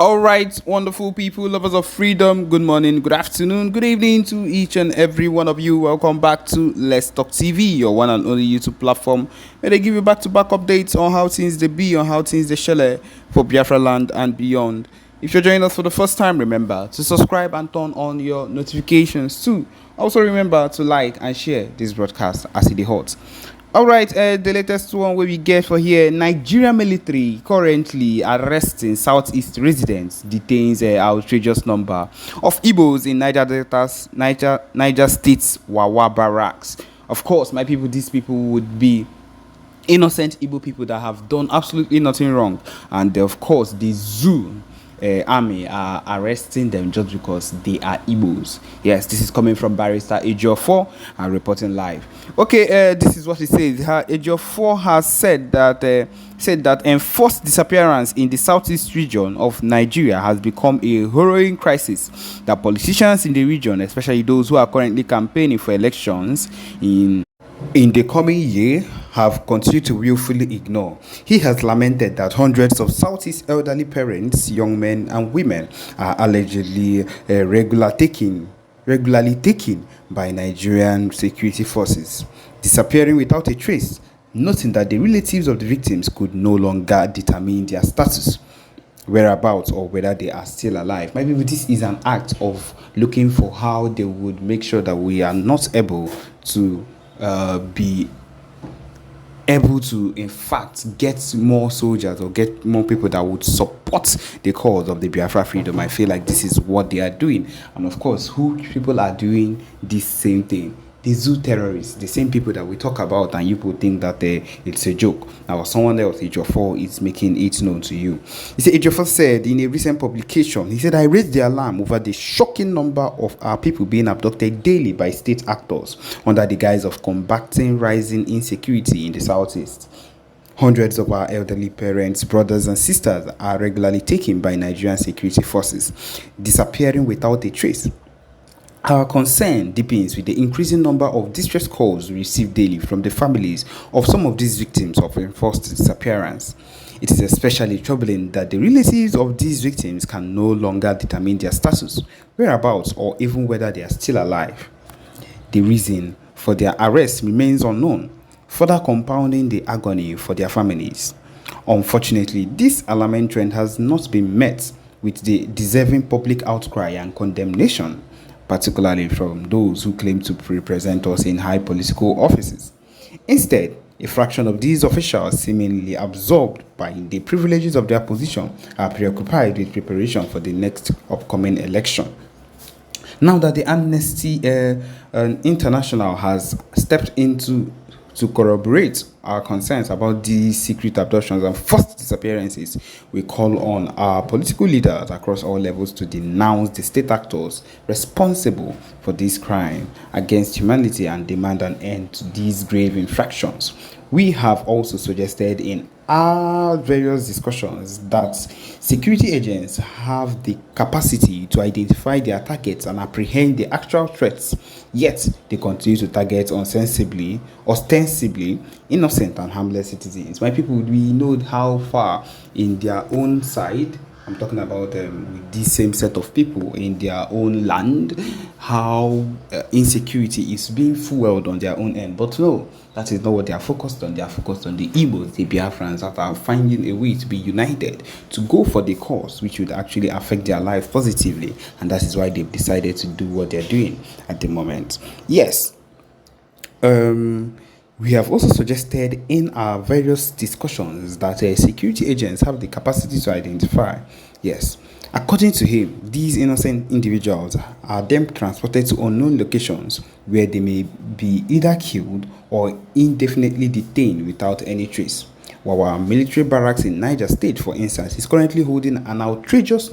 All right, wonderful people, lovers of freedom. Good morning, good afternoon, good evening to each and every one of you. Welcome back to Let's Talk TV, your one and only YouTube platform, where they give you back-to-back updates on how things they be, on how things they shell for Biafraland and beyond. If you're joining us for the first time, remember to subscribe and turn on your notifications too. Also, remember to like and share this broadcast as it is hot. All right, the latest one where we get for here: Nigeria military currently arresting Southeast residents, detains an outrageous number of Igbos in Niger State's Wawa barracks. Of course, my people, these people would be innocent Igbo people that have done absolutely nothing wrong, and of course the zoo army are arresting them just because they are Igbos. Yes, this is coming from Barrister Ejiofor and reporting live. Okay, this is what he says. Ejiofor has said that enforced disappearance in the southeast region of Nigeria has become a harrowing crisis that politicians in the region, especially those who are currently campaigning for elections in the coming year, have continued to willfully ignore. He has lamented that hundreds of Southeast elderly parents, young men and women are allegedly regularly taken by Nigerian security forces, disappearing without a trace, noting that the relatives of the victims could no longer determine their status, whereabouts, or whether they are still alive. Maybe this is an act of looking for how they would make sure that we are not able to be able to in fact get more soldiers or get more people that would support the cause of the Biafra freedom. I feel like this is what they are doing, and of course who people are doing this same thing: the zoo terrorists, the same people that we talk about, and you people think that it's a joke. Now someone else, Ejiofor, is making it known to you. He said, Ejiofor said in a recent publication, he said, I raised the alarm over the shocking number of our people being abducted daily by state actors under the guise of combating rising insecurity in the southeast. Hundreds of our elderly parents, brothers and sisters are regularly taken by Nigerian security forces, disappearing without a trace. Our concern deepens with the increasing number of distress calls we receive daily from the families of some of these victims of enforced disappearance. It is especially troubling that the relatives of these victims can no longer determine their status, whereabouts, or even whether they are still alive. The reason for their arrest remains unknown, further compounding the agony for their families. Unfortunately, this alarming trend has not been met with the deserving public outcry and condemnation, particularly from those who claim to represent us in high political offices. Instead, a fraction of these officials, seemingly absorbed by the privileges of their position, are preoccupied with preparation for the next upcoming election. Now that the Amnesty International has stepped into to corroborate our concerns about these secret abductions and forced disappearances, we call on our political leaders across all levels to denounce the state actors responsible for this crime against humanity and demand an end to these grave infractions. We have also suggested in our various discussions that security agents have the capacity to identify their targets and apprehend the actual threats, yet they continue to target ostensibly innocent and harmless citizens. My people, we know how far in their own side, I'm talking about with this same set of people in their own land, how insecurity is being fueled on their own end. But no, that is not what they are focused on. They are focused on the Igbos, the Biafrans that are finding a way to be united, to go for the cause which would actually affect their life positively. And that is why they've decided to do what they're doing at the moment. Yes. We have also suggested in our various discussions that security agents have the capacity to identify. Yes, according to him, these innocent individuals are then transported to unknown locations where they may be either killed or indefinitely detained without any trace. While our military barracks in Niger State, for instance, is currently holding an outrageous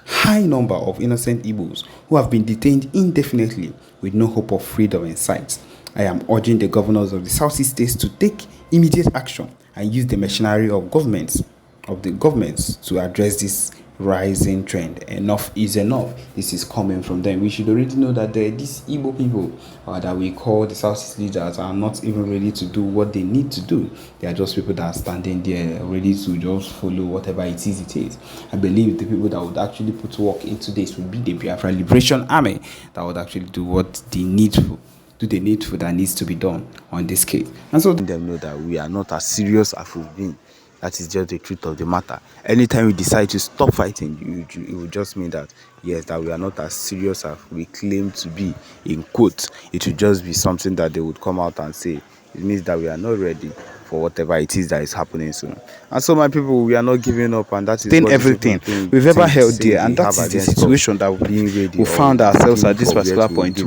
high number of innocent Igbos who have been detained indefinitely with no hope of freedom in sight. I am urging the governors of the Southeast states to take immediate action and use the machinery of the governments to address this rising trend. Enough is enough. This is coming from them. We should already know that these Igbo people that we call the Southeast leaders are not even ready to do what they need to do. They are just people that are standing there ready to just follow whatever it is. I believe the people that would actually put work into this would be the Biafra Liberation Army that would actually do what they needful. Do the needful that needs to be done on this case. And so them know that we are not as serious as we've been. That is just the truth of the matter. Anytime we decide to stop fighting, it will just mean that, yes, that we are not as serious as we claim to be, in quotes. It will just be something that they would come out and say. It means that we are not ready for whatever it is that is happening soon. And so, my people, we are not giving up, and that is everything we've ever held dear, and that is the situation that we found ourselves at this particular point.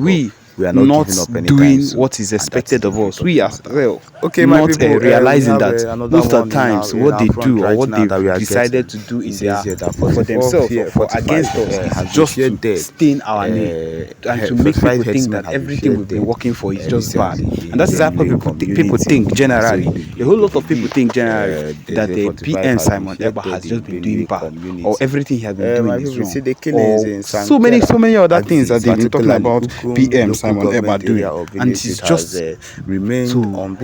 We are not doing what is expected of us. We ourselves not realizing that most of the times what they do or what they've decided to do is for themselves or against us, just to stain our name and to make people think that everything we've been working for is just bad. And that is how people think generally. A whole lot of people think generally that the PM Simon Ekpa has just been doing bad, or everything he has been doing is wrong. So many other things that they've been talking about PM Simon Ekpa doing, and it's just to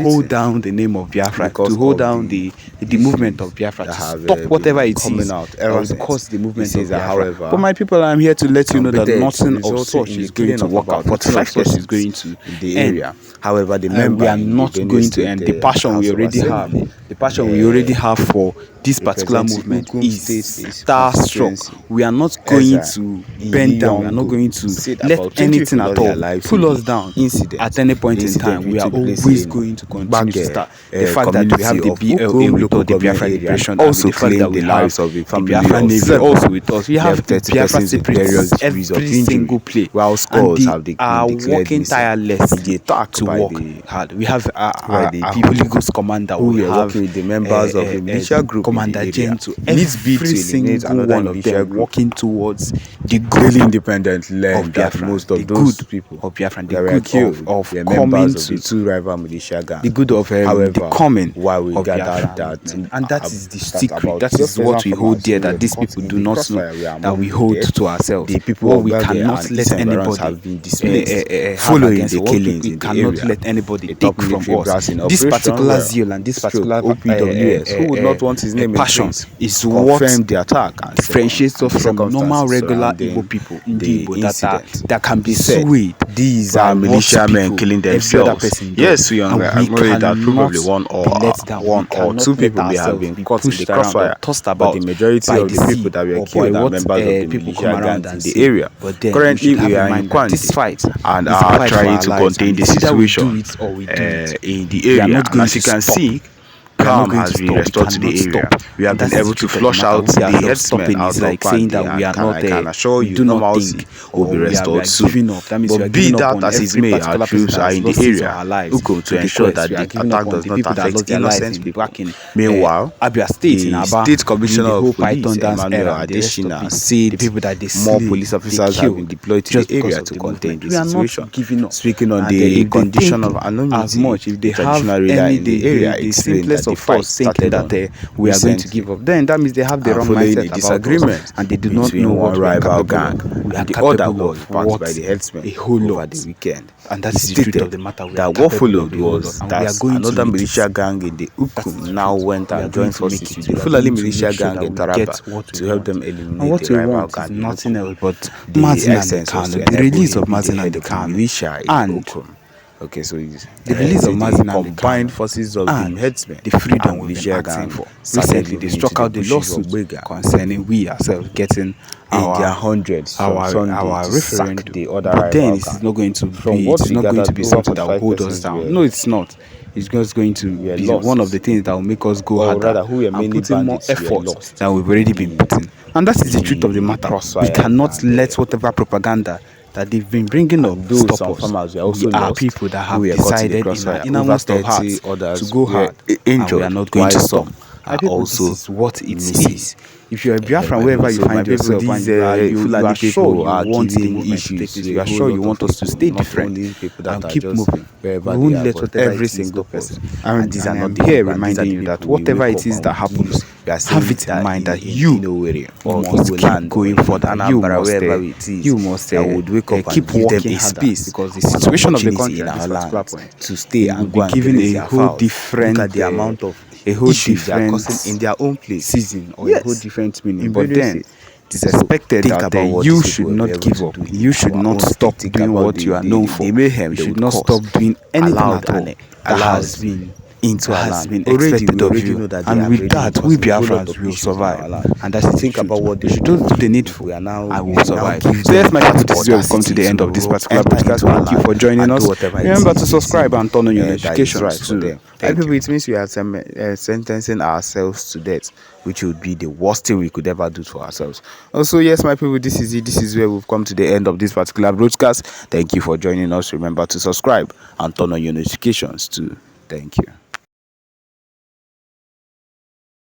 hold down the name of Biafra, to hold down the movement of Biafra, to stop whatever it is that will cause the movement of Biafra. But my people, I'm here to let you know that nothing of such is going to work out. Nothing of such is going to the area. However, the members we are not going to end. The passion we already have, for this particular movement is starstruck. We are not going to bend down. We are not going to let anything at all pull us down at any point in time. We are always going to continue to start. The fact that we have the BLA with us, the Biafra Liberation, also the fact that we have the Biafra Navy also with us. We have the Biafra separatists every single play, and they are working tirelessly to work hard. We have our Holy Ghost commander. We have the members of the militia group, Commander Jen, to every single one of them working towards the good independent land of Biafra, most of the those good people of Biafra, the good of coming to the two rival militia gangs. The good of the coming why we of gathered Biafra, that, and that is the secret. That is what we hold dear, that these people do not know, that we hold to ourselves. The people what we cannot let anybody have been displaced following the killings. We cannot let anybody take from us. This particular zeal and this particular OPWS, who would not want his name passion is what the attack and differentiates us from normal regular Igbo people in the Igbo that can be swayed. These are militiamen killing themselves. Yes, we agree that probably one or two people may have been caught in the crossfire, but the majority of the people that were killed are members of the militia gangs in the area. Currently, we are in quarantine and are trying to contain the situation in the area. And as you can see, calm has been restored to the area. We have been able to flush out the headsmen out of saying that we are not there. I can assure you, normalcy will be restored soon. But be that as it may, our troops are in the area to ensure that the attack does not affect innocent people. Meanwhile, the State Commissioner of Police, Emmanuel Adesina, said more police officers have been deployed to the area to contain the situation. Speaking on the condition of anonymity, if they have any in the area, the simplest of us thinking that we are going to give up, then that means they have the wrong mindset about us, and they do not know what rival gang and the other was passed by the headsmen a whole over the weekend. And that is the truth of the matter. That what followed was that another militia gang in the Ukum now went and joined forces with the Fulani militia gang in Taraba to help them eliminate the rival gang. Nothing else but the release of Mazin and the militia in Ukum. Okay, so the release of Mazin and the combined forces of the headsmen, the freedom we've been asking for. Recently, they struck out the lawsuit concerning we ourselves getting in their hundreds our referendum. The other but then it's not going to be something that will hold us down. No, it's not. It's just going to be one of the things that will make us go harder and put in more effort than we've already been putting. And that is the truth of the matter. We cannot let whatever propaganda that they've been bringing up stop us. We are people that have decided in our most of hearts to go hard, and we are not going to stop. are also this is what it missing. Is. If you're a Biafran, wherever you find yourself, these you are sure you want the issues. you are sure you want us to stay different and keep moving. We won't let every single person. And these are not here reminding you that whatever it is that happens, have it in mind that you must keep going further. You must keep working space, because the situation of the country at this particular point to stay and be given a whole different look at the amount of issues they are causing in their own place season or a whole different meaning. But then it is expected that you should not give up. You should not stop doing what you are known for. You should not stop doing anything at all that has been expected of you. And with that, we Biafrans will survive. And as you think about what they should do the needful, I will survive. So yes, my people, this is where we've come to the end of this particular podcast. Thank you for joining us. Remember to subscribe and turn on your notifications too. People, it means we are sentencing ourselves to death, which would be the worst thing we could ever do to ourselves. Also, yes, my people, this is it. This is where we've come to the end of this particular broadcast. Thank you for joining us. Remember to subscribe and turn on your notifications too. Thank you.